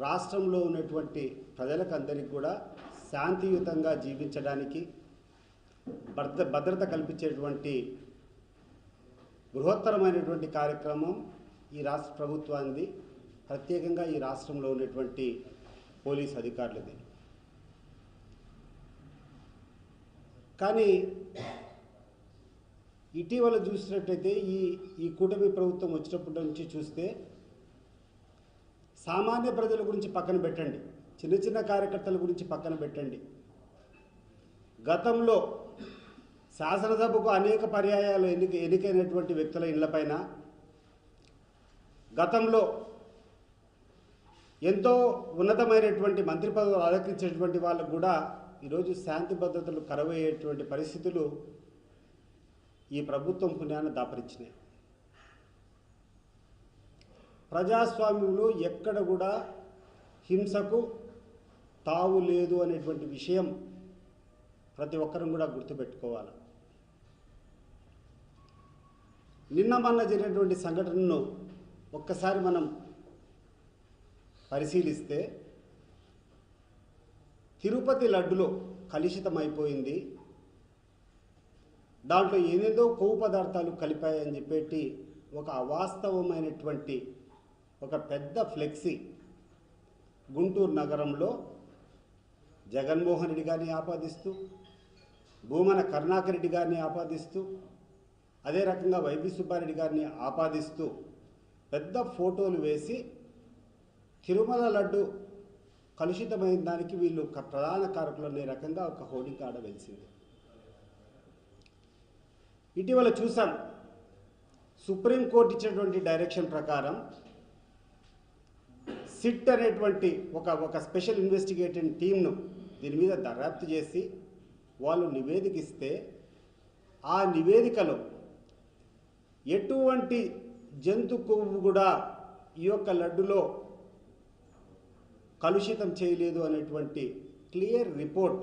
రాష్ట్రంలో ఉన్నటువంటి ప్రజలకు అందరికీ కూడా శాంతియుతంగా జీవించడానికి భద్రత కల్పించేటువంటి బృహత్తరమైనటువంటి కార్యక్రమం ఈ రాష్ట్ర ప్రభుత్వానికి, ప్రత్యేకంగా ఈ రాష్ట్రంలో ఉన్నటువంటి పోలీస్ అధికారులది. కానీ ఇటీవల చూసినట్టయితే ఈ కూటమి ప్రభుత్వం వచ్చినప్పటి నుంచి చూస్తే సామాన్య ప్రజల గురించి పక్కన పెట్టండి, చిన్న చిన్న కార్యకర్తల గురించి పక్కన పెట్టండి. గతంలో శాసనసభకు అనేక పర్యాయాలు ఎన్నికైనటువంటి వ్యక్తుల ఇళ్లపైన, గతంలో ఎంతో ఉన్నతమైనటువంటి మంత్రి పదవులు అలంకరించేటువంటి వాళ్ళకు కూడా ఈరోజు శాంతి భద్రతలు కరువయ్యేటువంటి పరిస్థితులు ఈ ప్రభుత్వం పుణ్యాన్ని దాపరించినాయి. ప్రజాస్వామ్యంలో ఎక్కడ కూడా హింసకు తావు లేదు అనేటువంటి విషయం ప్రతి ఒక్కరం కూడా గుర్తుపెట్టుకోవాలి. నిన్న మొన్న జరిగినటువంటి సంఘటనను ఒక్కసారి మనం పరిశీలిస్తే తిరుపతి లడ్డులో కలుషితమైపోయింది, దాంట్లో ఏదేదో కొవ్వు పదార్థాలు కలిపాయని చెప్పేటి ఒక అవాస్తవమైనటువంటి ఒక పెద్ద ఫ్లెక్సీ గుంటూరు నగరంలో జగన్మోహన్ రెడ్డి గారిని ఆపాదిస్తూ, భూమన కరుణాకర్ రెడ్డి గారిని ఆపాదిస్తూ, అదే రకంగా వైవి సుబ్బారెడ్డి గారిని ఆపాదిస్తూ పెద్ద ఫోటోలు వేసి తిరుమల లడ్డు కలుషితమైన దానికి వీళ్ళు ప్రధాన కారకులు అనే రకంగా ఒక హోర్డింగ్ ఆడ వెలిసింది. ఇటీవల చూసాం, సుప్రీంకోర్టు ఇచ్చినటువంటి డైరెక్షన్ ప్రకారం సిట్ అనేటువంటి ఒక స్పెషల్ ఇన్వెస్టిగేటింగ్ టీంను దీని మీద దర్యాప్తు చేసి వాళ్ళు నివేదిక ఇస్తే, ఆ నివేదికలో ఎటువంటి జంతు కొవ్వు కూడా ఈ యొక్క లడ్డులో కలుషితం చేయలేదు అనేటువంటి క్లియర్ రిపోర్ట్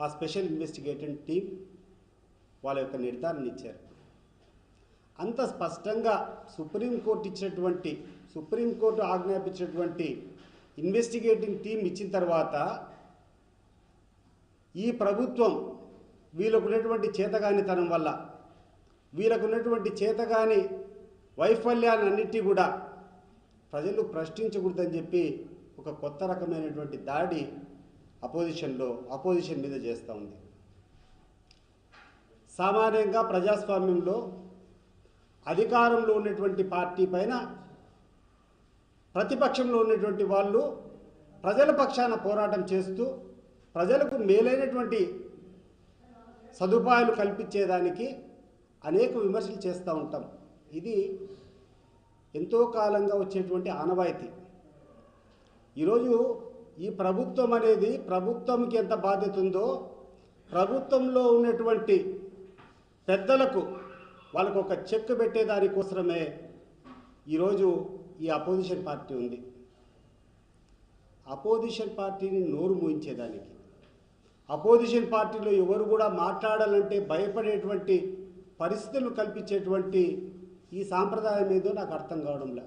ఆ స్పెషల్ ఇన్వెస్టిగేటింగ్ టీం వాళ్ళ యొక్క నిర్ధారణ ఇచ్చారు. అంత స్పష్టంగా సుప్రీంకోర్టు ఆజ్ఞాపించినటువంటి ఇన్వెస్టిగేటింగ్ టీం ఇచ్చిన తర్వాత ఈ ప్రభుత్వం వీళ్ళకు ఉన్నటువంటి చేతగానితనం వల్ల, వీళ్ళకు ఉన్నటువంటి చేతగాని వైఫల్యాలన్నిటి కూడా ప్రజలు ప్రశ్నించకూడదని చెప్పి ఒక కొత్త రకమైనటువంటి దాడి అపోజిషన్ మీద చేస్తూ ఉంది. సామాన్యంగా ప్రజాస్వామ్యంలో అధికారంలో ఉన్నటువంటి పార్టీ పైన ప్రతిపక్షంలో ఉన్నటువంటి వాళ్ళు ప్రజల పక్షాన పోరాటం చేస్తూ ప్రజలకు మేలైనటువంటి సదుపాయాలు కల్పించేదానికి అనేక విమర్శలు చేస్తూ ఉంటాం. ఇది ఎంతో కాలంగా వచ్చేటువంటి ఆనవాయితీ. ఈరోజు ఈ ప్రభుత్వం అనేది, ప్రభుత్వంకి ఎంత బాధ్యత ఉందో, ప్రభుత్వంలో ఉన్నటువంటి పెద్దలకు వాళ్ళకు ఒక చెక్ పెట్టేదానికోసమే ఈరోజు ఈ అపోజిషన్ పార్టీ ఉంది. అపోజిషన్ పార్టీని నోరు మూయించేదానికి, అపోజిషన్ పార్టీలో ఎవరు కూడా మాట్లాడాలంటే భయపడేటువంటి పరిస్థితులు కల్పించేటువంటి ఈ సాంప్రదాయం ఏదో నాకు అర్థం కావడంలే.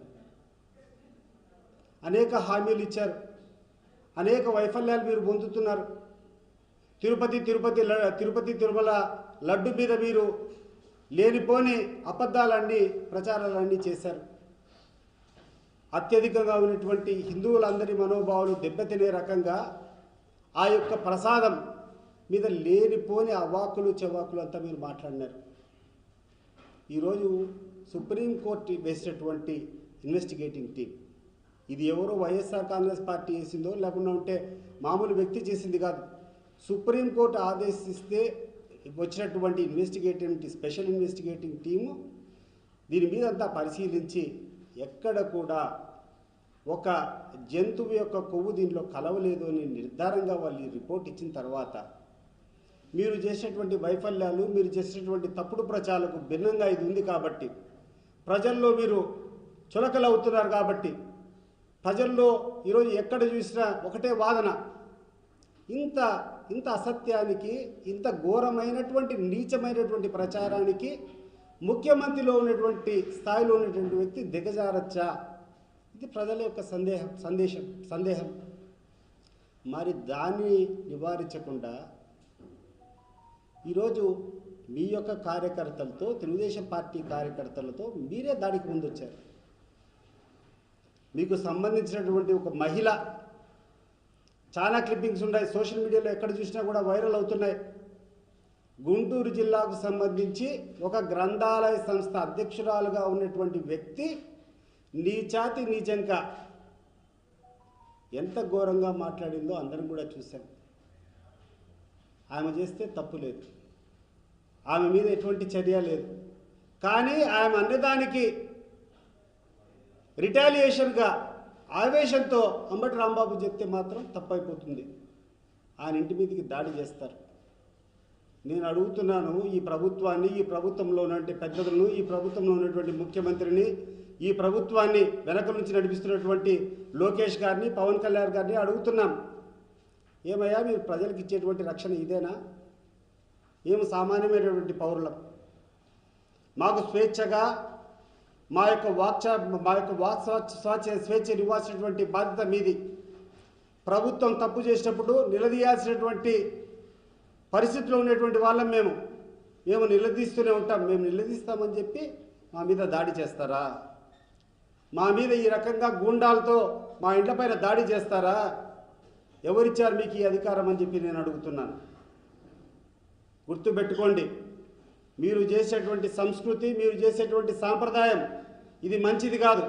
అనేక హామీలు ఇచ్చారు, అనేక వైఫల్యాలు మీరు పొందుతున్నారు. తిరుమల లడ్డు మీద మీరు లేనిపోని అబద్ధాలన్నీ, ప్రచారాలన్నీ చేశారు. అత్యధికంగా ఉన్నటువంటి హిందువులందరి మనోభావాలు దెబ్బతినే రకంగా ఆ యొక్క ప్రసాదం మీద లేనిపోని అవాకులు చెవాకులు అంతా మీరు మాట్లాడినారు. ఈరోజు సుప్రీంకోర్టు వేసినటువంటి ఇన్వెస్టిగేటింగ్ టీం, ఇది ఎవరో వైఎస్ఆర్ కాంగ్రెస్ పార్టీ చేసిందో లేకుండా ఉంటే మామూలు వ్యక్తి చేసింది కాదు. సుప్రీంకోర్టు ఆదేశిస్తే వచ్చినటువంటి స్పెషల్ ఇన్వెస్టిగేటింగ్ టీము దీని మీద అంతా పరిశీలించి ఎక్కడ కూడా ఒక జంతువు యొక్క కొవ్వు దీనిలో కలవలేదు అని నిర్ధారంగా వాళ్ళు రిపోర్ట్ ఇచ్చిన తర్వాత మీరు చేసేటువంటి వైఫల్యాలు, మీరు చేసేటువంటి తప్పుడు ప్రచారాలకు భిన్నంగా ఇది ఉంది కాబట్టి, ప్రజల్లో మీరు చులకలు అవుతున్నారు కాబట్టి, ప్రజల్లో ఈరోజు ఎక్కడ చూసినా ఒకటే వాదన, ఇంత అసత్యానికి, ఇంత ఘోరమైనటువంటి నీచమైనటువంటి ప్రచారానికి ముఖ్యమంత్రిలో ఉన్నటువంటి స్థాయిలో ఉన్నటువంటి వ్యక్తి దిగజారచ్చా? ఇది ఇది ప్రజల యొక్క సందేహం. మరి దాన్ని నివారించకుండా ఈరోజు మీ యొక్క కార్యకర్తలతో, తెలుగుదేశం పార్టీ కార్యకర్తలతో మీరే దాడికి ముందొచ్చారు. మీకు సంబంధించినటువంటి ఒక మహిళ, చాలా క్లిప్పింగ్స్ ఉన్నాయి, సోషల్ మీడియాలో ఎక్కడ చూసినా కూడా వైరల్ అవుతున్నాయి. గుంటూరు జిల్లాకు సంబంధించి ఒక గ్రంథాలయ సంస్థ అధ్యక్షురాలుగా ఉన్నటువంటి వ్యక్తి నీచంగా ఎంత ఘోరంగా మాట్లాడిందో అందరం కూడా చూశాం. ఆమె చేస్తే తప్పు లేదు, ఆమె మీద ఎటువంటి చర్య లేదు. కానీ ఆమె అన్నదానికి రిటాలియేషన్గా ఆవేశంతో అంబటి రాంబాబు చెప్తే మాత్రం తప్పైపోతుంది. ఆయన ఇంటి మీదకి దాడి చేస్తారు. నేను అడుగుతున్నాను ఈ ప్రభుత్వాన్ని, ఈ ప్రభుత్వంలో ఉన్నటువంటి పెద్దలను, ఈ ప్రభుత్వంలో ఉన్నటువంటి ముఖ్యమంత్రిని, ఈ ప్రభుత్వాన్ని వెనక నుంచి నడిపిస్తున్నటువంటి లోకేష్ గారిని, పవన్ కళ్యాణ్ గారిని అడుగుతున్నాం. ఏమయ్యా మీరు ప్రజలకు ఇచ్చేటువంటి రక్షణ ఇదేనా? ఏమి సామాన్యమైనటువంటి పౌరులం? మాకు స్వేచ్ఛగా మా యొక్క వాక్ స్వేచ్ఛ ఇవ్వాల్సినటువంటి బాధ్యత మీది. ప్రభుత్వం తప్పు చేసినప్పుడు నిలదీయాల్సినటువంటి పరిస్థితిలో ఉన్నటువంటి వాళ్ళం మేము నిలదీస్తూనే ఉంటాం. మేము నిలదీస్తామని చెప్పి మా మీద దాడి చేస్తారా? మా మీద ఈ రకంగా గూండాలతో మా ఇంట్లపైన దాడి చేస్తారా? ఎవరిచ్చారు మీకు ఈ అధికారం అని చెప్పి నేను అడుగుతున్నాను. గుర్తుపెట్టుకోండి, మీరు చేసేటువంటి సంస్కృతి, మీరు చేసేటువంటి సాంప్రదాయం ఇది మంచిది కాదు.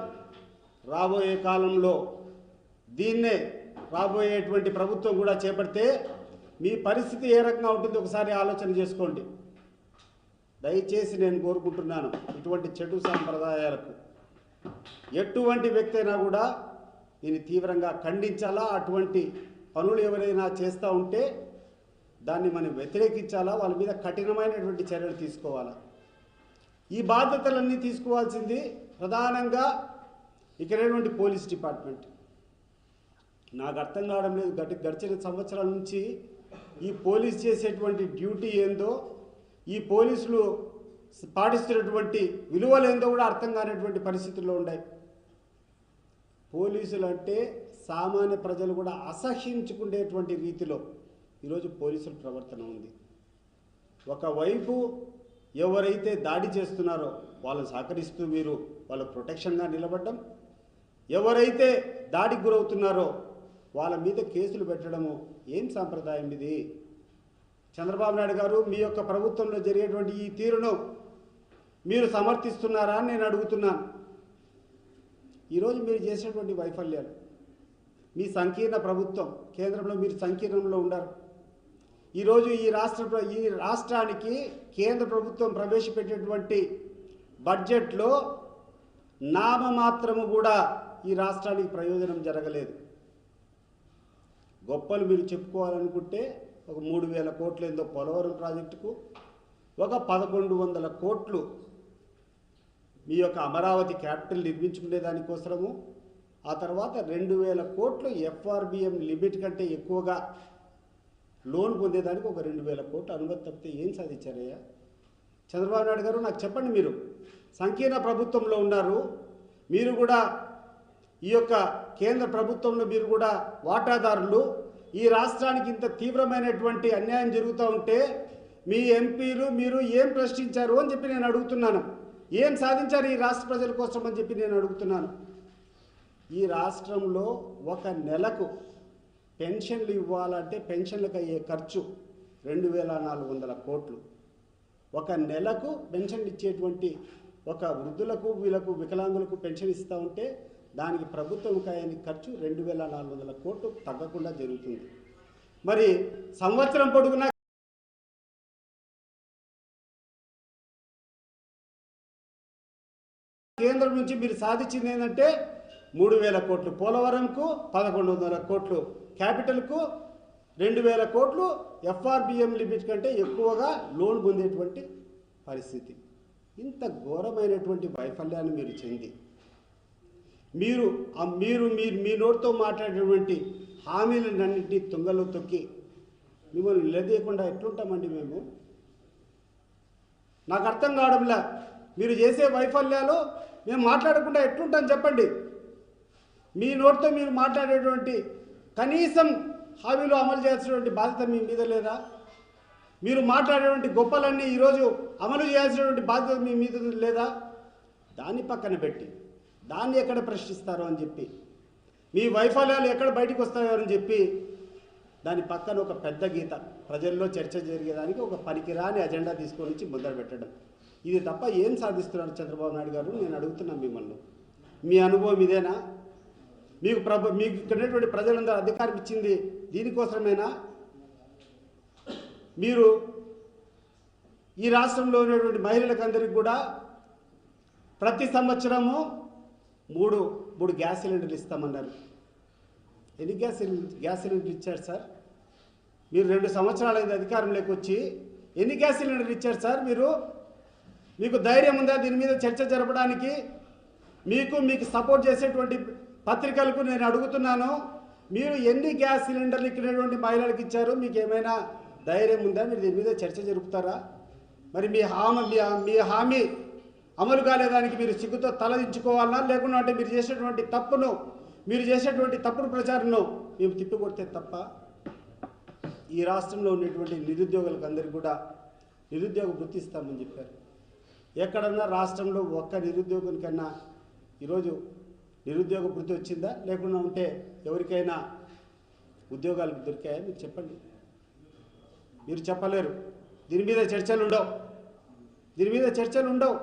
రాబోయే కాలంలో దీన్నే రాబోయేటువంటి ప్రభుత్వం కూడా చేపడితే మీ పరిస్థితి ఏ రకంగా ఉంటుందో ఒకసారి ఆలోచన చేసుకోండి. దయచేసి నేను కోరుకుంటున్నాను, ఇటువంటి చెడు సాంప్రదాయాలకు ఎటువంటి వ్యక్తి అయినా కూడా దీన్ని తీవ్రంగా ఖండించాలా. అటువంటి పనులు ఎవరైనా చేస్తూ ఉంటే దాన్ని మనం వ్యతిరేకించాలా, వాళ్ళ మీద కఠినమైనటువంటి చర్యలు తీసుకోవాలా. ఈ బాధ్యతలన్నీ తీసుకోవాల్సింది ప్రధానంగా ఇక్కడైనటువంటి పోలీస్ డిపార్ట్మెంట్. నాకు అర్థం కావడం లేదు, గడిచిన సంవత్సరాల నుంచి ఈ పోలీస్ చేసేటువంటి డ్యూటీ ఏందో, ఈ పోలీసులు పాటిస్తున్నటువంటి విలువలు ఏందో కూడా అర్థం కానటువంటి పరిస్థితుల్లో ఉన్నాయి. పోలీసులు అంటే సామాన్య ప్రజలు కూడా అసహ్యించుకునేటువంటి రీతిలో ఈరోజు పోలీసుల ప్రవర్తన ఉంది. ఒకవైపు ఎవరైతే దాడి చేస్తున్నారో వాళ్ళని సహకరిస్తూ మీరు వాళ్ళ ప్రొటెక్షన్గా నిలబడడం, ఎవరైతే దాడికి గురవుతున్నారో వాళ్ళ మీద కేసులు పెట్టడము ఏం సాంప్రదాయం ఇది? చంద్రబాబు నాయుడు గారు, మీ యొక్క ప్రభుత్వంలో జరిగేటువంటి ఈ తీరును మీరు సమర్థిస్తున్నారా అని నేను అడుగుతున్నాను. ఈరోజు మీరు చేసేటువంటి వైఫల్యాలు, మీ సంకీర్ణ ప్రభుత్వం, కేంద్రంలో మీరు సంకీర్ణంలో ఉండారు. ఈరోజు ఈ రాష్ట్రానికి కేంద్ర ప్రభుత్వం ప్రవేశపెట్టేటువంటి బడ్జెట్లో నామమాత్రము కూడా ఈ రాష్ట్రానికి ప్రయోజనం జరగలేదు. గొప్పలు మీరు చెప్పుకోవాలనుకుంటే ఒక 3,000 కోట్లు ఏందో పోలవరం ప్రాజెక్టుకు, ఒక 1,100 కోట్లు మీ యొక్క అమరావతి క్యాపిటల్ నిర్మించుకునే దానికోసము, ఆ తర్వాత 2,000 కోట్లు ఎఫ్ఆర్బిఎం లిమిట్ కంటే ఎక్కువగా లోన్ పొందేదానికి ఒక 2,000 కోట్లు అనుమతి తప్పితే ఏం సాధించారయ్యా? చంద్రబాబు నాయుడు గారు నాకు చెప్పండి, మీరు సంకీర్ణ ప్రభుత్వంలో ఉన్నారు, మీరు కూడా ఈ యొక్క కేంద్ర ప్రభుత్వంలో మీరు కూడా వాటాదారులు. ఈ రాష్ట్రానికి ఇంత తీవ్రమైనటువంటి అన్యాయం జరుగుతూ ఉంటే మీ ఎంపీలు మీరు ఏం ప్రశ్నించారు అని చెప్పి నేను అడుగుతున్నాను. ఏం సాధించారు ఈ రాష్ట్ర ప్రజల కోసం అని చెప్పి నేను అడుగుతున్నాను. ఈ రాష్ట్రంలో ఒక నెలకు పెన్షన్లు ఇవ్వాలంటే పెన్షన్లకు అయ్యే ఖర్చు 2,400 కోట్లు. ఒక నెలకు పెన్షన్లు ఇచ్చేటువంటి ఒక వృద్ధులకు, వీళ్ళకు, వికలాంగులకు పెన్షన్ ఇస్తూ ఉంటే దానికి ప్రభుత్వం అయ్యే ఖర్చు 2,400 కోట్లు తగ్గకుండా జరుగుతుంది. మరి సంవత్సరం పొడుగునా కేంద్రం నుంచి మీరు సాధించింది ఏంటంటే 3,000 కోట్లు పోలవరంకు, 1,100 కోట్లు క్యాపిటల్కు, 2,000 కోట్లు ఎఫ్ఆర్బిఎం లిమిట్ కంటే ఎక్కువగా లోన్ పొందేటువంటి పరిస్థితి. ఇంత ఘోరమైనటువంటి వైఫల్యాన్ని మీరు చెంది మీరు మీ నోటితో మాట్లాడేటువంటి హామీలన్నింటినీ తుంగలో తొక్కి మిమ్మల్ని నిలదీయకుండా ఎట్లుంటామండి మేము? నాకు అర్థం కావడంలా. మీరు చేసే వైఫల్యాలు మేము మాట్లాడకుండా ఎట్లుంటాం చెప్పండి. మీ నోటితో మీరు మాట్లాడేటువంటి కనీసం హామీలు అమలు చేయాల్సినటువంటి బాధ్యత మీ మీద లేదా? మీరు మాట్లాడేటువంటి గొప్పలన్నీ ఈరోజు అమలు చేయాల్సినటువంటి బాధ్యత మీ మీద లేదా? దాన్ని పక్కన పెట్టి దాన్ని ఎక్కడ ప్రశ్నిస్తారో అని చెప్పి, మీ వైఫల్యాలు ఎక్కడ బయటకు వస్తాయో అని చెప్పి దాని పక్కన ఒక పెద్ద గీత ప్రజల్లో చర్చ జరిగేదానికి ఒక పనికిరాని అజెండా తీసుకొని వచ్చి మొదలు పెట్టడం, ఇది తప్ప ఏం సాధిస్తున్నారు చంద్రబాబు నాయుడు గారు? నేను అడుగుతున్నాను మిమ్మల్ని. మీ అనుభవం ఇదేనా? మీకు మీకు ఇక్కడటువంటి ప్రజలందరూ అధికారం ఇచ్చింది దీనికోసమేనా? మీరు ఈ రాష్ట్రంలో ఉన్నటువంటి మహిళలకు అందరికీ కూడా ప్రతి సంవత్సరము మూడు గ్యాస్ సిలిండర్లు ఇస్తామన్నారు. ఎన్ని గ్యాస్ సిలిండర్లు ఇచ్చారు సార్? మీరు 2 సంవత్సరాలైంది అధికారంలోకి వచ్చి ఎన్ని గ్యాస్ సిలిండర్లు ఇచ్చారు సార్? మీకు ధైర్యం ఉందా దీని మీద చర్చ జరపడానికి? మీకు సపోర్ట్ చేసేటువంటి పత్రికలకు నేను అడుగుతున్నాను, మీరు ఎన్ని గ్యాస్ సిలిండర్లు ఇచ్చినటువంటి మహిళలకు ఇచ్చారు? మీకు ఏమైనా ధైర్యం ఉందా? మీరు దీని మీద చర్చ జరుపుతారా? మరి మీ హామీ అమలు కాలేదానికి మీరు సిగ్గుతో తలదించుకోవాలన్నా, లేకుండా అంటే మీరు చేసేటువంటి తప్పుడు ప్రచారంను మేము తిప్పికొడితే తప్ప? ఈ రాష్ట్రంలో ఉన్నటువంటి నిరుద్యోగులకు అందరికీ కూడా నిరుద్యోగ వృత్తి ఇస్తామని చెప్పారు. ఎక్కడన్నా రాష్ట్రంలో ఒక్క నిరుద్యోగునికన్నా ఈరోజు నిరుద్యోగ వృత్తి వచ్చిందా? లేకుండా ఉంటే ఎవరికైనా ఉద్యోగాలు దొరికాయా? మీరు చెప్పండి. మీరు చెప్పలేరు. దీని మీద చర్చలు ఉండవు.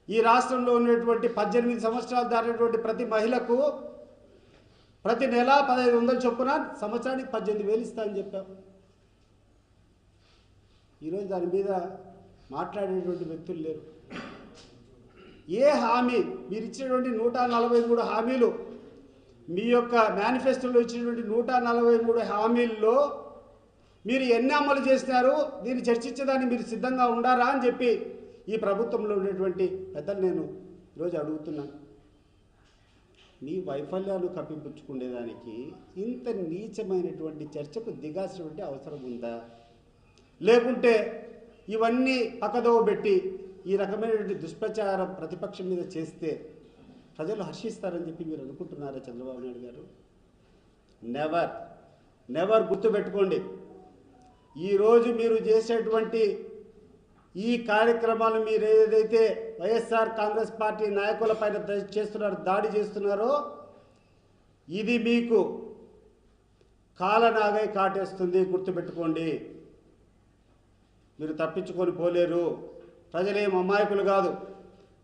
ఈ రాష్ట్రంలో ఉన్నటువంటి 18 సంవత్సరాలు దాటినటువంటి ప్రతి మహిళకు ప్రతి నెల 1500 చొప్పున సంవత్సరానికి 18,000 ఇస్తా అని చెప్పాం. ఈరోజు దాని మీద మాట్లాడేటువంటి వ్యక్తులు లేరు. ఏ హామీ మీరు ఇచ్చినటువంటి 143 హామీలు, మీ యొక్క మేనిఫెస్టోలో ఇచ్చినటువంటి 143 హామీల్లో మీరు ఎన్ని అమలు చేసినారు? దీన్ని చర్చించడానికి మీరు సిద్ధంగా ఉండారా అని చెప్పి ఈ ప్రభుత్వంలో ఉన్నటువంటి పెద్దలు నేను ఈరోజు అడుగుతున్నాను. మీ వైఫల్యాలు కప్పిపుచ్చుకునేదానికి ఇంత నీచమైనటువంటి చర్చకు దిగాల్సినటువంటి అవసరం ఉందా? లేకుంటే ఇవన్నీ పక్కదోవ పెట్టి ఈ రకమైనటువంటి దుష్ప్రచారం ప్రతిపక్షం మీద చేస్తే ప్రజలు హర్షిస్తారని చెప్పి మీరు అనుకుంటున్నారా చంద్రబాబు నాయుడు గారు? నెవర్ గుర్తుపెట్టుకోండి. ఈరోజు మీరు చేసేటువంటి ఈ కార్యక్రమాలు, మీరు ఏదైతే వైఎస్ఆర్ కాంగ్రెస్ పార్టీ నాయకులపైన దాడి చేస్తున్నారో ఇది మీకు కాలనాగై కాటేస్తుంది. గుర్తుపెట్టుకోండి. మీరు తప్పించుకొని పోలేరు. ప్రజలేం అమాయకులు కాదు.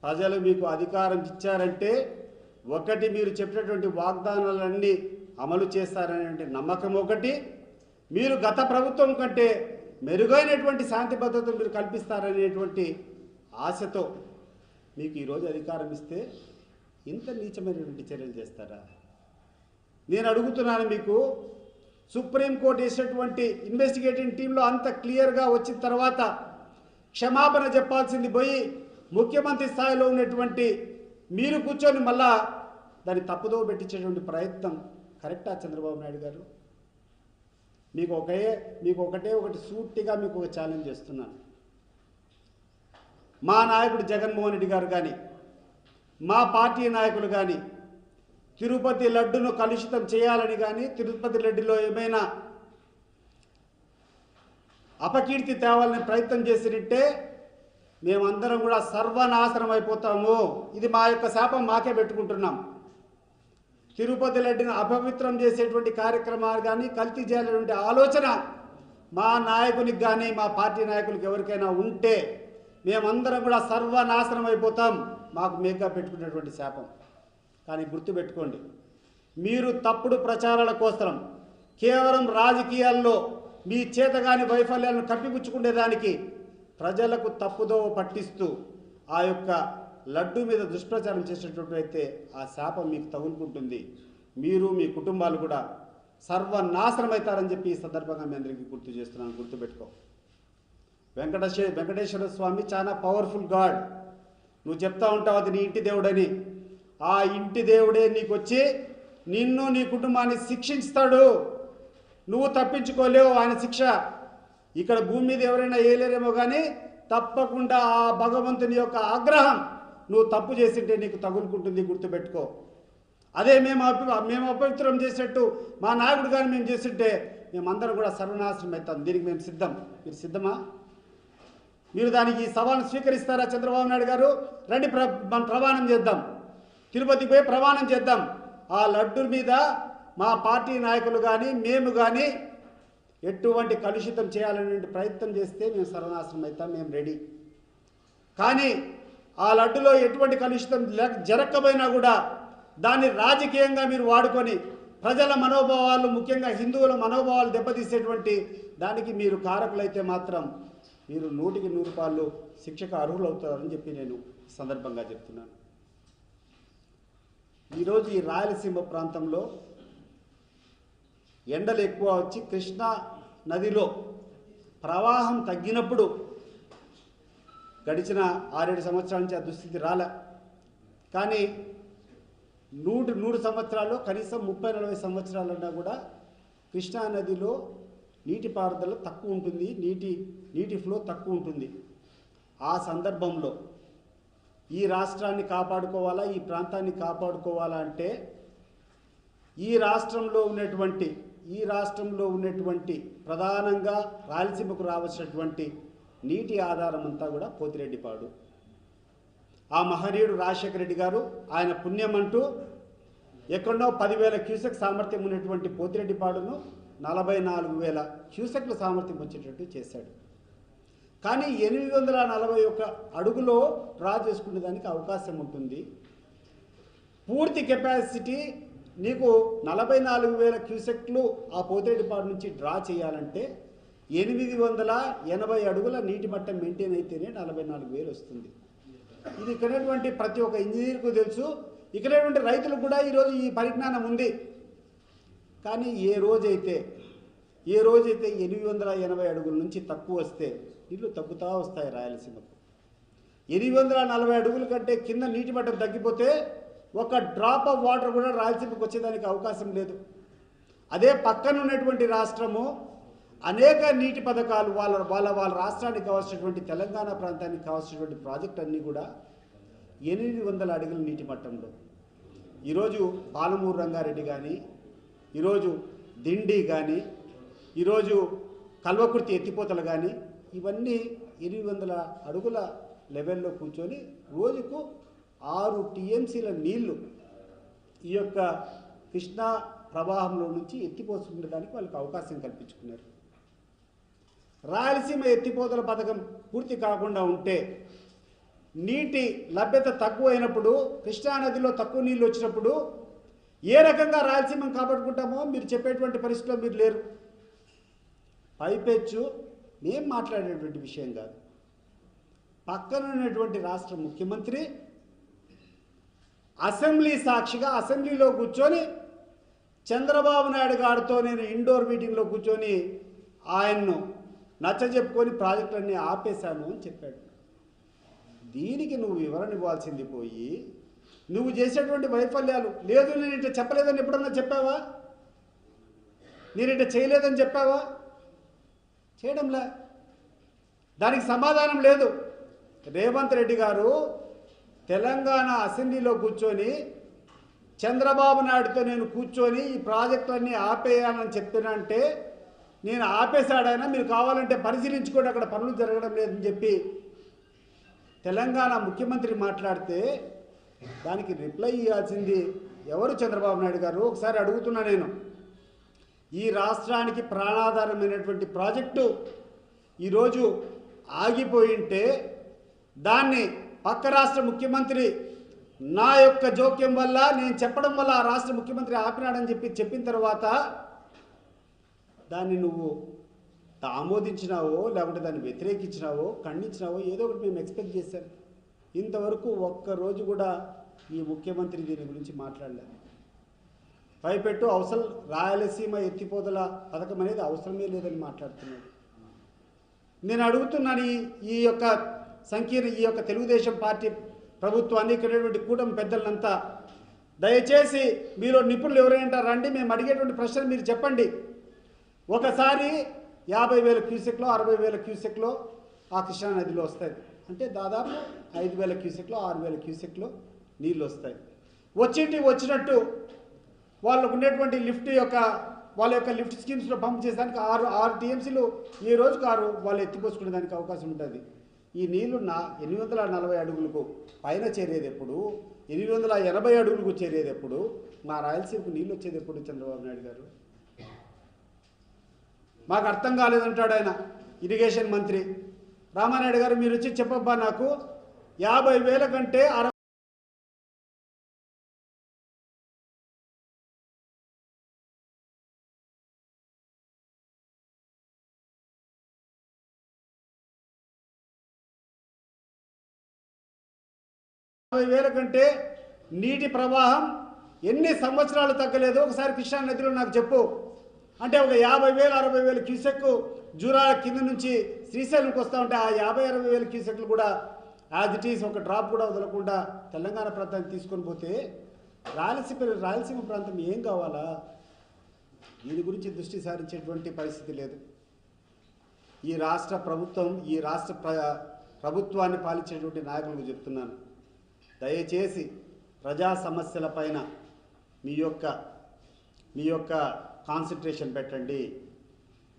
ప్రజలు మీకు అధికారం ఇచ్చారంటే ఒకటి, మీరు చెప్పినటువంటి వాగ్దానాలన్నీ అమలు చేస్తారనేటువంటి నమ్మకం ఒకటి, మీరు గత ప్రభుత్వం కంటే మెరుగైనటువంటి శాంతి భద్రతలు మీరు కల్పిస్తారనేటువంటి ఆశతో మీకు ఈరోజు అధికారం ఇస్తే ఇంత నీచమైనటువంటి చర్యలు చేస్తారా? నేను అడుగుతున్నాను, మీకు సుప్రీంకోర్టు వేసినటువంటి ఇన్వెస్టిగేటింగ్ టీంలో అంత క్లియర్గా వచ్చిన తర్వాత క్షమాపణ చెప్పాల్సింది పోయి ముఖ్యమంత్రి స్థాయిలో ఉన్నటువంటి మీరు కూర్చొని మళ్ళా దాన్ని తప్పుదో పెట్టించేటువంటి ప్రయత్నం కరెక్టా చంద్రబాబు నాయుడు గారు? మీకు ఒకటి సూటిగా మీకు ఒక ఛాలెంజ్ చేస్తున్నాను. మా నాయకుడు జగన్మోహన్ రెడ్డి గారు కానీ, మా పార్టీ నాయకులు కానీ తిరుపతి లడ్డును కలుషితం చేయాలని కానీ, తిరుపతి లడ్డులో ఏమైనా అపకీర్తి తేవాలని ప్రయత్నం చేసినట్టే మేమందరం కూడా సర్వనాశనం అయిపోతాము. ఇది మా యొక్క శాపం మాకే పెట్టుకుంటున్నాం. తిరుపతి లడ్డును అపవిత్రం చేసేటువంటి కార్యక్రమాలు కానీ, కల్తీ చేయాలనేటువంటి ఆలోచన మా నాయకునికి కానీ, మా పార్టీ నాయకులకు ఎవరికైనా ఉంటే మేమందరం కూడా సర్వనాశనం అయిపోతాం. మాకు మేకా పెట్టుకునేటువంటి శాపం. కానీ గుర్తుపెట్టుకోండి, మీరు తప్పుడు ప్రచారాల కోసం కేవలం రాజకీయాల్లో మీ చేతగాని వైఫల్యాలను కప్పిపుచ్చుకునేదానికి ప్రజలకు తప్పుదోవ పట్టిస్తూ ఆ యొక్క లడ్డు మీద దుష్ప్రచారం చేసేటట్లయితే ఆ శాపం మీకు తగులుకుంటుంది. మీరు మీ కుటుంబాలు కూడా సర్వనాశనం అవుతారని చెప్పి ఈ సందర్భంగా మీ అందరికీ గుర్తు చేస్తున్నాను. గుర్తుపెట్టుకో. వెంకటేశ్వర స్వామి చాలా పవర్ఫుల్ గాడ్. నువ్వు చెప్తా ఉంటావు అది నీ ఇంటి దేవుడని. ఆ ఇంటి దేవుడే నీకు వచ్చి నిన్ను నీ కుటుంబాన్ని శిక్షిస్తాడు. నువ్వు తప్పించుకోలేవు ఆయన శిక్ష. ఇక్కడ భూమి మీద ఎవరైనా వేయలేరేమో కానీ తప్పకుండా ఆ భగవంతుని యొక్క ఆగ్రహం నువ్వు తప్పు చేసింటే నీకు తగులుకుంటుంది. గుర్తుపెట్టుకో. అదే మేము అపవిత్రం చేసేట్టు మా నాయకుడు కానీ మేము చేస్తుంటే మేమందరం కూడా సర్వనాశనం అవుతాం. దీనికి మేము సిద్ధం. మీరు సిద్ధమా? మీరు దానికి సవాల్ను స్వీకరిస్తారా? చంద్రబాబు నాయుడు గారు రండి, మనం ప్రమాణం చేద్దాం, తిరుపతికి పోయి ప్రమాణం చేద్దాం. ఆ లడ్డు మీద మా పార్టీ నాయకులు కానీ మేము కానీ ఎటువంటి కలుషితం చేయాలనే ప్రయత్నం చేస్తే మేము సర్వనాశనం అవుతాం. మేము రెడీ. కానీ ఆ లడ్డులో ఎటువంటి కలుషితం జరగకపోయినా కూడా దాన్ని రాజకీయంగా మీరు వాడుకొని ప్రజల మనోభావాలు, ముఖ్యంగా హిందువుల మనోభావాలు దెబ్బతీసేటువంటి దానికి మీరు కారకులైతే మాత్రం మీరు 100కి 100 పాళ్ళు శిక్షకు అర్హులవుతారని చెప్పి నేను సందర్భంగా చెప్తున్నాను. ఈరోజు ఈ రాయలసీమ ప్రాంతంలో ఎండలు ఎక్కువ వచ్చి కృష్ణా నదిలో ప్రవాహం తగ్గినప్పుడు గడిచిన 6-7 సంవత్సరాల నుంచి ఆ దుస్థితి రాలే. కానీ 100 సంవత్సరాల్లో కనీసం 30-40 సంవత్సరాలన్నా కూడా కృష్ణా నదిలో నీటిపారుదల తక్కువ ఉంటుంది, నీటి ఫ్లో తక్కువ ఉంటుంది. ఆ సందర్భంలో ఈ రాష్ట్రాన్ని కాపాడుకోవాలా, ఈ ప్రాంతాన్ని కాపాడుకోవాలా అంటే ఈ రాష్ట్రంలో ఉన్నటువంటి ప్రధానంగా రాయలసీమకు రావాల్సినటువంటి నీటి ఆధారం అంతా కూడా పోతిరెడ్డిపాడు. ఆ మహనీయుడు రాజశేఖర రెడ్డి గారు ఆయన పుణ్యమంటూ ఎక్కడో 10,000 క్యూసెక్ సామర్థ్యం ఉన్నటువంటి పోతిరెడ్డిపాడును 44,000 క్యూసెక్ల సామర్థ్యం వచ్చేటట్టు చేశాడు. కానీ 841 అడుగులో డ్రా చేసుకునే దానికి అవకాశం ఉంటుంది. పూర్తి కెపాసిటీ నీకు 44,000 క్యూసెక్లు ఆ పోతిరెడ్డిపాడు నుంచి డ్రా చేయాలంటే 880 అడుగుల నీటి మట్టం మెయింటైన్ అయితేనే 44,000 వస్తుంది. ఇది ఇక్కడటువంటి ప్రతి ఒక్క ఇంజనీర్కు తెలుసు, ఇక్కడటువంటి రైతులకు కూడా ఈరోజు ఈ పరిజ్ఞానం ఉంది. కానీ ఏ రోజైతే 880 అడుగుల నుంచి తక్కువ వస్తే నీళ్లు తగ్గుతూ వస్తాయి రాయలసీమకు. 840 అడుగుల కంటే కింద నీటి మట్టం తగ్గిపోతే ఒక డ్రాప్ ఆఫ్ వాటర్ కూడా రాయలసీమకు వచ్చేదానికి అవకాశం లేదు. అదే పక్కన ఉన్నటువంటి రాష్ట్రము అనేక నీటి పథకాలు వాళ్ళ రాష్ట్రానికి కావాల్సినటువంటి తెలంగాణ ప్రాంతానికి కావాల్సినటువంటి ప్రాజెక్ట్ అన్నీ కూడా 800 అడుగుల నీటి మట్టంలో. ఈరోజు పాలమూరు రంగారెడ్డి కానీ, ఈరోజు దిండి కానీ, ఈరోజు కల్వకుర్తి ఎత్తిపోతలు కానీ ఇవన్నీ 800 అడుగుల లెవెల్లో కూర్చొని రోజుకు 6 టీఎంసీల నీళ్లు ఈ యొక్క కృష్ణా ప్రవాహంలో నుంచి ఎత్తిపోసుకునేదానికి వాళ్ళకి అవకాశం కల్పించుకున్నారు. రాయలసీమ ఎత్తిపోతల పథకం పూర్తి కాకుండా ఉంటే నీటి లభ్యత తక్కువైనప్పుడు, కృష్ణానదిలో తక్కువ నీళ్ళు వచ్చినప్పుడు ఏ రకంగా రాయలసీమను కాపాడుకుంటామో మీరు చెప్పేటువంటి పరిస్థితిలో మీరు లేరు. పైపెచ్చు మేము మాట్లాడేటువంటి విషయం కాదు. పక్కన ఉన్నటువంటి రాష్ట్ర ముఖ్యమంత్రి అసెంబ్లీ సాక్షిగా అసెంబ్లీలో కూర్చొని చంద్రబాబు నాయుడు గారితో నేను ఇండోర్ మీటింగ్లో కూర్చొని ఆయన్ను నచ్చజెప్పుకొని ప్రాజెక్టులన్నీ ఆపేశాను అని చెప్పాడు. దీనికి నువ్వు వివరణ ఇవ్వాల్సింది పోయి నువ్వు చేసేటువంటి వైఫల్యాలు లేదు, నేను ఇట్లా చెప్పలేదని ఎప్పుడన్నా చెప్పావా? నేను ఇట్లా చేయలేదని చెప్పావా? చేయడంలే. దానికి సమాధానం లేదు. రేవంత్ రెడ్డి గారు తెలంగాణ అసెంబ్లీలో కూర్చొని చంద్రబాబు నాయుడుతో నేను కూర్చొని ఈ ప్రాజెక్టులన్నీ ఆపేయాలని చెప్పినంటే నేను ఆపేశాడైనా మీరు కావాలంటే పరిశీలించుకోండి, అక్కడ పనులు జరగడం లేదని చెప్పి తెలంగాణ ముఖ్యమంత్రి మాట్లాడితే దానికి రిప్లై ఇవ్వాల్సింది ఎవరు? చంద్రబాబు నాయుడు గారు. ఒకసారి అడుగుతున్నా నేను, ఈ రాష్ట్రానికి ప్రాణాధారమైనటువంటి ప్రాజెక్టు ఈరోజు ఆగిపోయింటే దాన్ని పక్క రాష్ట్ర ముఖ్యమంత్రి నా యొక్క జోక్యం వల్ల నేను చెప్పడం వల్ల ఆ రాష్ట్ర ముఖ్యమంత్రి ఆపినాడని చెప్పిన తర్వాత దాన్ని నువ్వు ఆమోదించినావో లేకుంటే దాన్ని వ్యతిరేకించినావో ఖండించినావో ఏదో ఒకటి మేము ఎక్స్పెక్ట్ చేశాం. ఇంతవరకు ఒక్కరోజు కూడా ఈ ముఖ్యమంత్రి దీని గురించి మాట్లాడలేదు. పైపెట్టు అవసరం రాయలసీమ ఎత్తిపోతల పథకం అనేది అవసరమే లేదని మాట్లాడుతున్నాడు. నేను అడుగుతున్నాను ఈ యొక్క తెలుగుదేశం పార్టీ ప్రభుత్వాన్ని, ఇక్కడ కూటమి పెద్దలంతా దయచేసి మీరు నిపుణులు ఎవరైనా రండి, మేము అడిగేటువంటి ప్రశ్నలు మీరు చెప్పండి. ఒకసారి 50,000 క్యూసెక్లో 60,000 క్యూసెక్లో ఆ కృష్ణానదిలో వస్తాయి అంటే దాదాపు 5,000 క్యూసెక్లో 6,000 క్యూసెక్లో నీళ్ళు వస్తాయి. వచ్చినట్టు వాళ్ళకు ఉండేటువంటి వాళ్ళ యొక్క లిఫ్ట్ స్కీమ్స్లో పంప్ చేసేదానికి ఆరు టీఎంసీలు ఈ రోజుకు 6 వాళ్ళు ఎత్తిపోసుకునే దానికి అవకాశం ఉంటుంది. ఈ నీళ్లు 840 అడుగులకు పైన చేరేది ఎప్పుడు, 880 అడుగులకు చేరేది ఎప్పుడు, మా రాయలసీమకు నీళ్ళు వచ్చేది ఎప్పుడు? చంద్రబాబు నాయుడు గారు మాకు అర్థం కాలేదంటాడు ఆయన. ఇరిగేషన్ మంత్రి రామానాయుడు గారు మీరు వచ్చి చెప్పబ్బా, నాకు 50,000 కంటే 60,000 కంటే నీటి ప్రవాహం ఎన్ని సంవత్సరాలు తగ్గలేదు, ఒకసారి కృష్ణా నదిలో నాకు చెప్పు అంటే ఒక 50,000 60,000 క్యూసెక్ జూరాల కింద నుంచి శ్రీశైలంకి వస్తూ ఉంటే ఆ 50,000 60,000 క్యూసెక్లు కూడా యాజ్ ఇట్ ఈస్ ఒక డ్రాప్ కూడా వదలకుండా తెలంగాణ ప్రాంతానికి తీసుకొని పోతే రాయలసీమ ప్రాంతం ఏం కావాలా? దీని గురించి దృష్టి సారించేటువంటి పరిస్థితి లేదు. ఈ రాష్ట్ర ప్రభుత్వాన్ని పాలించేటువంటి నాయకులకు చెప్తున్నాను, దయచేసి ప్రజా సమస్యల పైన మీ యొక్క కాన్సన్ట్రేషన్ పెట్టండి.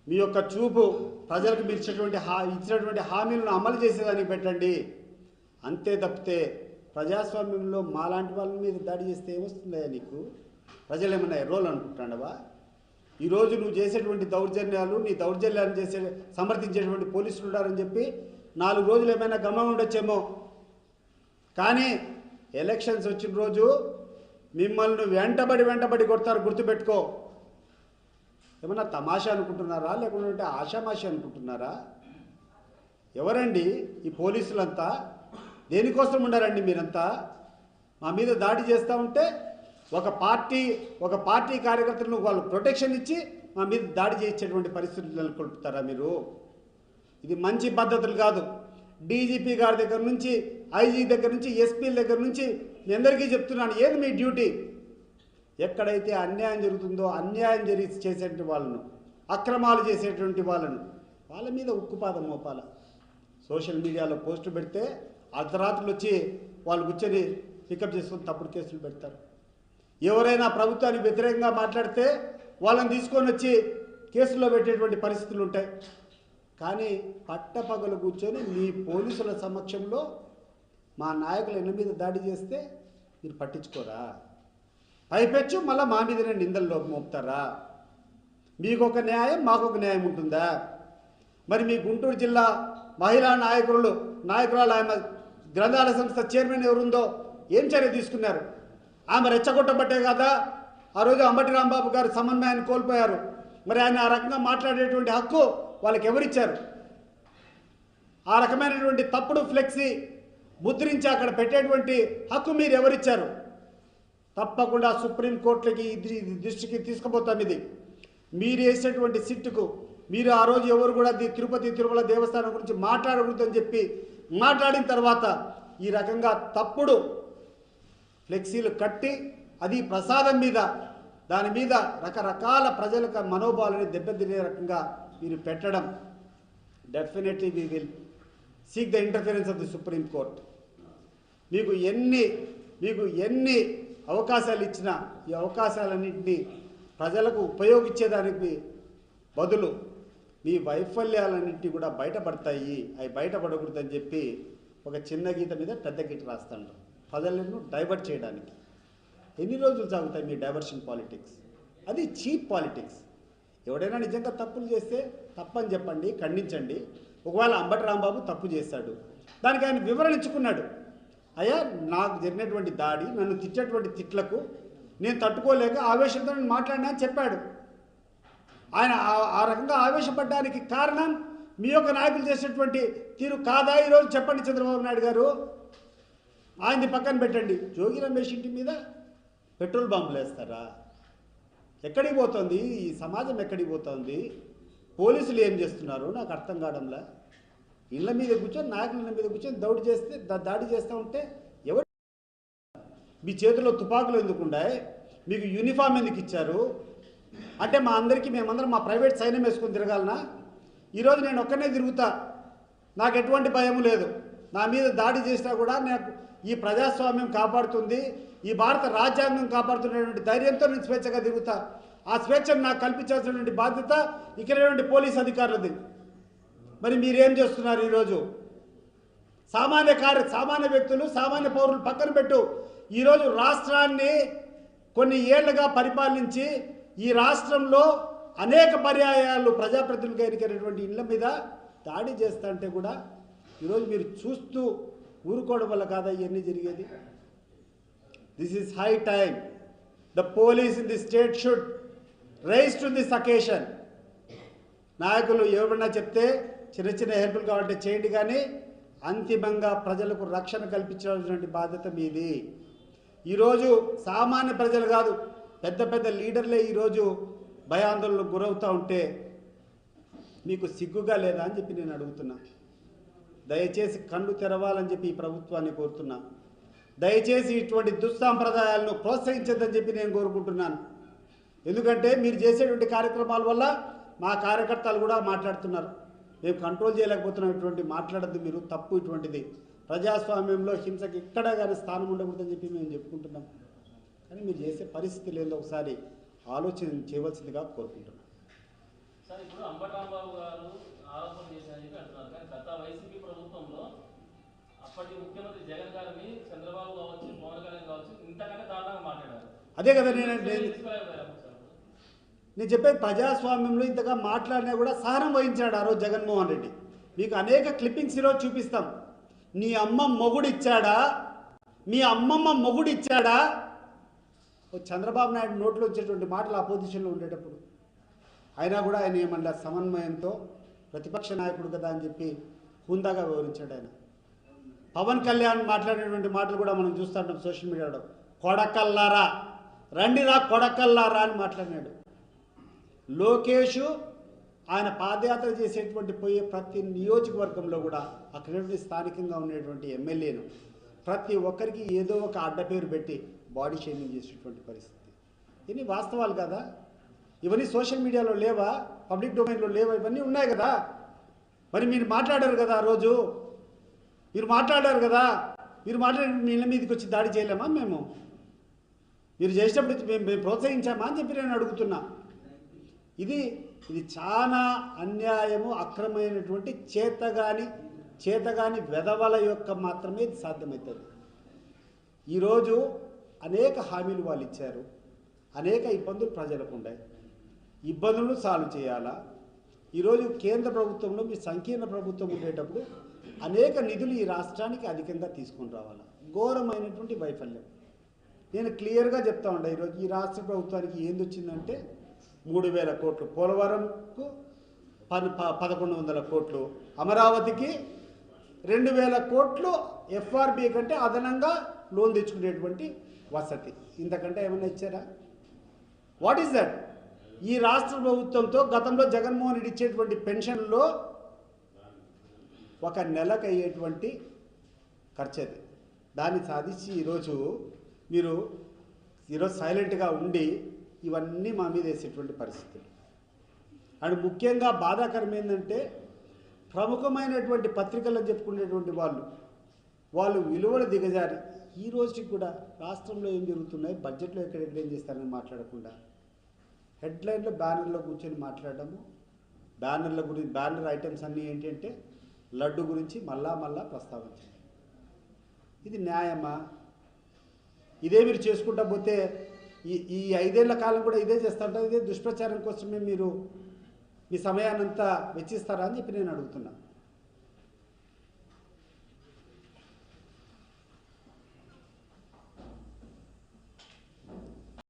మీ యొక్క చూపు ప్రజలకు మీరు ఇచ్చినటువంటి హామీలను అమలు చేసేదానికి పెట్టండి. అంతే తప్పితే ప్రజాస్వామ్యంలో మాలాంటి వాళ్ళ మీద దాడి చేస్తే ఏమొస్తుందా నీకు? ప్రజలు ఏమన్నా ఎర్రోలు అనుకుంటాండవా? ఈరోజు నువ్వు చేసేటువంటి దౌర్జన్యాలు, నీ దౌర్జన్యాన్ని సమర్థించేటువంటి పోలీసులు ఉన్నారని చెప్పి 4 రోజులు ఏమైనా గమనం ఉండొచ్చేమో, కానీ ఎలక్షన్స్ వచ్చిన రోజు మిమ్మల్ని వెంటబడి కొడతారు, గుర్తుపెట్టుకో. ఏమన్నా తమాషా అనుకుంటున్నారా, లేకుంటే ఆషామాషి అనుకుంటున్నారా? ఎవరండి ఈ పోలీసులంతా? దేనికోసం ఉన్నారండి మీరంతా? మా మీద దాడి చేస్తూ ఉంటే ఒక పార్టీ కార్యకర్తలను వాళ్ళు ప్రొటెక్షన్ ఇచ్చి మా మీద దాడి చేయించేటువంటి పరిస్థితులు నెలకొల్పుతారా మీరు? ఇది మంచి పద్ధతులు కాదు. డీజీపీ గారి దగ్గర నుంచి, ఐజీ దగ్గర నుంచి, ఎస్పీల దగ్గర నుంచి మీ అందరికీ చెప్తున్నాను, ఏది మీ డ్యూటీ? ఎక్కడైతే అన్యాయం జరుగుతుందో అన్యాయం చేసేటువంటి వాళ్ళను, అక్రమాలు చేసేటువంటి వాళ్ళ మీద ఉక్కుపాదం మోపాల. సోషల్ మీడియాలో పోస్టులు పెడితే అర్ధరాత్రులు వచ్చి వాళ్ళు కూర్చొని పికప్ చేసుకొని తప్పుడు కేసులు పెడతారు. ఎవరైనా ప్రభుత్వానికి వ్యతిరేకంగా మాట్లాడితే వాళ్ళని తీసుకొని వచ్చి కేసుల్లో పెట్టేటువంటి పరిస్థితులు ఉంటాయి. కానీ పట్టపగలు కూర్చొని మీ పోలీసుల సమక్షంలో మా నాయకుల ఎన్న మీద దాడి చేస్తే మీరు పట్టించుకోరా? పైపెచ్చు మళ్ళీ మా మీదనే నిందల్లో మోపుతారా? మీకొక న్యాయం, మాకొక న్యాయం ఉంటుందా? మరి మీ గుంటూరు జిల్లా మహిళా నాయకురాలు ఆమె గ్రంథాలయ సంస్థ చైర్మన్ ఎవరుందో ఏం చర్య తీసుకున్నారు? ఆమె రెచ్చగొట్టబట్టే కదా ఆ రోజు అంబటి రాంబాబు గారు సమన్వయాన్ని కోల్పోయారు. మరి ఆయన ఆ రకంగా మాట్లాడేటువంటి హక్కు వాళ్ళకి ఎవరిచ్చారు? ఆ రకమైనటువంటి తప్పుడు ఫ్లెక్సీ ముద్రించి అక్కడ పెట్టేటువంటి హక్కు మీరు ఎవరిచ్చారు? తప్పకుండా సుప్రీంకోర్టులకి ఇది దృష్టికి తీసుకుపోతాం. ఇది మీరు వేసేటువంటి సిట్టుకు మీరు ఆ రోజు ఎవరు కూడా తిరుమల దేవస్థానం గురించి మాట్లాడకూడదని చెప్పి మాట్లాడిన తర్వాత ఈ రకంగా తప్పుడు ఫ్లెక్సీలు కట్టి అది ప్రసాదం మీద దాని మీద రకరకాల ప్రజలకు మనోభావాలని దెబ్బతినే రకంగా మీరు పెట్టడం, definitely we will seek the interference of the supreme court. మీకు ఎన్ని అవకాశాలు ఇచ్చినా ఈ అవకాశాలన్నింటినీ ప్రజలకు ఉపయోగించేదానికి బదులు మీ వైఫల్యాలన్నింటినీ కూడా బయటపడతాయి. అవి బయటపడకూడదని చెప్పి ఒక చిన్న గీత మీద పెద్ద గీత రాస్తాడు ప్రజలను డైవర్ట్ చేయడానికి. ఎన్ని రోజులు సాగుతాయి మీ డైవర్షన్ పాలిటిక్స్? అది చీప్ పాలిటిక్స్. ఎవడైనా నిజంగా తప్పులు చేస్తే తప్పని చెప్పండి, ఖండించండి. ఒకవేళ అంబటి రాంబాబు తప్పు చేశాడు, దానికి ఆయన వివరణ ఇచ్చుకున్నాడు. అయ్యా, నాకు జరిగినటువంటి దాడి, నన్ను తిట్టేటువంటి తిట్లకు నేను తట్టుకోలేక ఆవేశంతో నేను మాట్లాడినా అని చెప్పాడు. ఆయన ఆ రకంగా ఆవేశపడడానికి కారణం మీ యొక్క నాయకులు చేసేటువంటి తీరు కాదా? ఈరోజు చెప్పండి చంద్రబాబు నాయుడు గారు. ఆయనది పక్కన పెట్టండి. జోగి రమేష్ ఇంటి మీద పెట్రోల్ బాంబులు వేస్తారా? ఎక్కడికి పోతుంది ఈ సమాజం? ఎక్కడికి పోతుంది? పోలీసులు ఏం చేస్తున్నారు నాకు అర్థం కావడంలా. ఇళ్ళ మీద కూర్చొని, నాయకుల ఇళ్ళ మీద కూర్చొని దాడి చేస్తూ ఉంటే ఎవరు? మీ చేతిలో తుపాకులు ఎందుకుండాయి? మీకు యూనిఫామ్ ఎందుకు ఇచ్చారు? అంటే మేమందరం మా ప్రైవేట్ సైన్యం వేసుకొని తిరగాలనా? ఈరోజు నేను ఒక్కనే తిరుగుతా, నాకు ఎటువంటి భయం లేదు. నా మీద దాడి చేసినా కూడా ఈ ప్రజాస్వామ్యం కాపాడుతుంది, ఈ భారత రాజ్యాంగం కాపాడుతున్నటువంటి ధైర్యంతో నేను స్వేచ్ఛగా తిరుగుతా. ఆ స్వేచ్ఛను నాకు కల్పించాల్సినటువంటి బాధ్యత ఇక్కడ పోలీస్ అధికారులది. మరి మీరేం చేస్తున్నారు ఈరోజు? సామాన్య వ్యక్తులు, సామాన్య పౌరులు పక్కన పెట్టు. ఈరోజు రాష్ట్రాన్ని కొన్ని ఏళ్లుగా పరిపాలించి ఈ రాష్ట్రంలో అనేక పర్యాయాలు ప్రజాప్రతినిధులుగా ఎన్నికైనటువంటి ఇళ్ల మీద దాడి చేస్తా అంటే కూడా ఈరోజు మీరు చూస్తూ ఊరుకోవడం వల్ల కాదా ఇవన్నీ జరిగేది? This is high time. The police in the state should rise to this occasion. నాయకులు ఎవరన్నా చెప్తే చిన్న చిన్న హెల్ప్లు కావాలంటే చేయండి, కానీ అంతిమంగా ప్రజలకు రక్షణ కల్పించాల్సినటువంటి బాధ్యత మీది. ఈరోజు సామాన్య ప్రజలు కాదు, పెద్ద పెద్ద లీడర్లే ఈరోజు భయాందోళనకు గురవుతూ ఉంటే మీకు సిగ్గుగా లేదా అని చెప్పి నేను అడుగుతున్నా. దయచేసి కళ్ళు తెరవాలని చెప్పి ఈ ప్రభుత్వాన్ని కోరుతున్నా. దయచేసి ఇటువంటి దుస్సాంప్రదాయాలను ప్రోత్సహించద్దని చెప్పి నేను కోరుకుంటున్నాను. ఎందుకంటే మీరు చేసేటువంటి కార్యక్రమాల వల్ల మా కార్యకర్తలు కూడా మాట్లాడుతున్నారు. మేము కంట్రోల్ చేయలేకపోతున్నాం, ఇటువంటి మాట్లాడద్దు మీరు, తప్పు ఇటువంటిది. ప్రజాస్వామ్యంలో హింసకి ఎక్కడా కానీ స్థానం ఉండకూడదని చెప్పి మేము చెప్పుకుంటున్నాం. కానీ మీరు చేసే పరిస్థితి లేదో ఒకసారి ఆలోచన చేయవలసిందిగా కోరుకుంటున్నాం. సార్, ఇప్పుడు అంబటరాంబాబు గారు ఆరోపణ చేశారని అంటున్నారు, కానీ గత వైసీపీ ప్రభుత్వంలో అప్పటి ముఖ్యమంత్రి జగన్ గారిని చంద్రబాబు కావచ్చు, పవన్ కళ్యాణ్ కావచ్చు ఇంతకంటే దారుణంగా మాట్లాడారు. అదే కదా నేను చెప్పేది. ప్రజాస్వామ్యంలో ఇంతగా మాట్లాడినా కూడా సహనం వహించాడు ఆ రోజు జగన్మోహన్ రెడ్డి. మీకు అనేక క్లిప్పింగ్స్ ఈరోజు చూపిస్తాం. నీ అమ్మ మొగుడిచ్చాడా, మీ అమ్మమ్మ మొగుడిచ్చాడా? చంద్రబాబు నాయుడు నోట్లో వచ్చేటువంటి మాటలు అపోజిషన్లో ఉండేటప్పుడు అయినా కూడా ఆయన ఏమన్నా సమన్వయంతో ప్రతిపక్ష నాయకుడు కదా అని చెప్పి హుందాగా వివరించాడు ఆయన. పవన్ కళ్యాణ్ మాట్లాడేటువంటి మాటలు కూడా మనం చూస్తుంటాం సోషల్ మీడియాలో. కొడకల్లారా రండిరా కొడకల్లారా అని మాట్లాడినాడు. లోకేష్ ఆయన పాదయాత్ర చేసేటువంటి పోయే ప్రతి నియోజకవర్గంలో కూడా అక్కడ స్థానికంగా ఉండేటువంటి ఎమ్మెల్యేను ప్రతి ఒక్కరికి ఏదో ఒక అడ్డపేరు పెట్టి బాడీ షేమింగ్ చేసేటువంటి పరిస్థితి. ఇవన్నీ వాస్తవాలు కదా? ఇవన్నీ సోషల్ మీడియాలో లేవా? పబ్లిక్ డొమైన్లో లేవా? ఇవన్నీ ఉన్నాయి కదా. మరి మీరు మాట్లాడారు కదా ఆ రోజు, మీరు మాట్లాడారు కదా. మీరు మాట్లాడి మీ ఇళ్ళ మీదకి వచ్చి దాడి చేయలేమా? మీరు చేసినప్పుడు మేము ప్రోత్సహించామా అని చెప్పి నేను అడుగుతున్నా. ఇది చాలా అన్యాయము, అక్రమైనటువంటి చేతగాని వెధవల యొక్క మాత్రమే ఇది సాధ్యమవుతుంది. ఈరోజు అనేక హామీలు వాళ్ళు ఇచ్చారు, అనేక ఇబ్బందులు ప్రజలకు ఉన్నాయి. ఇబ్బందులను సాల్వ్ చేయాలా? ఈరోజు కేంద్ర ప్రభుత్వంలో మీ సంకీర్ణ ప్రభుత్వం ఉండేటప్పుడు అనేక నిధులు ఈ రాష్ట్రానికి అధికంగా తీసుకొని రావాలా? ఘోరమైనటువంటి వైఫల్యం. నేను క్లియర్గా చెప్తా ఉండే, ఈరోజు ఈ రాష్ట్ర ప్రభుత్వానికి ఏంది వచ్చిందంటే 3,000 కోట్లు, పోలవరంకు 1,100 కోట్లు, అమరావతికి 2,000 కోట్లు ఎఫ్ఆర్బి కంటే అదనంగా లోన్ తెచ్చుకునేటువంటి వసతి. ఇంతకంటే ఏమైనా ఇచ్చారా? What is that? ఈ రాష్ట్ర ప్రభుత్వంతో గతంలో జగన్మోహన్ రెడ్డి ఇచ్చేటువంటి పెన్షన్లో ఒక నెలకు అయ్యేటువంటి ఖర్చు అది. దాన్ని సాధించి మీరు ఈరోజు సైలెంట్గా ఉండి ఇవన్నీ మా మీద వేసేటువంటి పరిస్థితులు. అండ్ ముఖ్యంగా బాధాకరం ఏంటంటే ప్రముఖమైనటువంటి పత్రికలను చెప్పుకునేటువంటి వాళ్ళు విలువలు దిగజారి ఈ రోజుకి కూడా రాష్ట్రంలో ఏం జరుగుతున్నాయి, బడ్జెట్లో ఎక్కడెక్కడ ఏం చేస్తారని మాట్లాడకుండా హెడ్లైన్లో బ్యానర్లో కూర్చొని మాట్లాడము. బ్యానర్ ఐటమ్స్ అన్నీ ఏంటంటే లడ్డు గురించి మళ్ళా ప్రస్తావించారు. ఇది న్యాయమా? ఇదే మీరు చేసుకుంటా పోతే ఈ 5 ఏళ్ల కాలం కూడా ఇదే చేస్తూ ఉంటారు. ఇదే దుష్ప్రచారం కోసమే మీరు మీ సమయాన్నంతా వెచ్చిస్తారా అని చెప్పి నేను అడుగుతున్నా.